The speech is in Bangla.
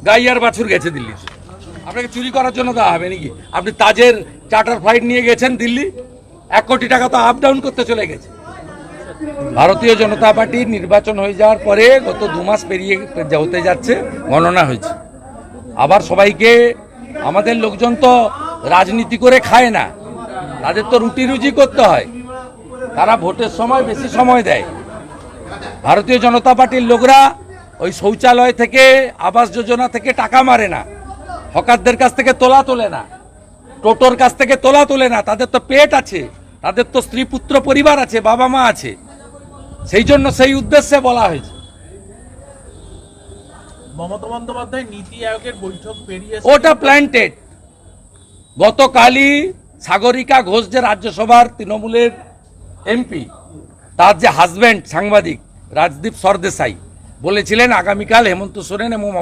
গাই আর বাছুর গেছে দিল্লিতে, আপনাকে চুরি করার জন্য দেওয়া হবে নাকি? আপনি তাজের চার্টার ফ্লাইট নিয়ে গেছেন দিল্লি, 1 কোটি টাকা তো আপ ডাউন করতে চলে গেছে। ভারতীয় জনতা পার্টির নির্বাচন হয়ে যাওয়ার পরে গত 2 মাস পেরিয়ে হতে যাচ্ছে, গণনা হয়েছে। আবার সবাইকে, আমাদের লোকজন তো রাজনীতি করে খায় না, তাদের তো রুটি রুজি করতে হয়, তারা ভোটের সময় বেশি সময় দেয়। ভারতীয় জনতা পার্টির লোকরা ওই শৌচালয় থেকে, আবাস যোজনা থেকে টাকা মারে না, হকারদের কাছ থেকে তোলা তোলে না, টোটোর কাছ থেকে তোলা তোলে না। তাদের তো পেট আছে, তাদের তো স্ত্রী পুত্র পরিবার আছে, বাবা মা আছে, সেই জন্য সেই উদ্দেশ্যে বলা হয়েছে। মমতা বন্দ্যোপাধ্যায় নীতি আয়োগের বৈঠক পেরিয়ে ওটা প্ল্যান্টেড। গতকালই সাগরিকা ঘোষ, যে রাজ্যসভার তৃণমূলের এমপি, তার যে হাজব্যান্ড সাংবাদিক রাজদীপ সরদেশাই বলেছিলেন আগামীকাল হেমন্ত সোরেন এবং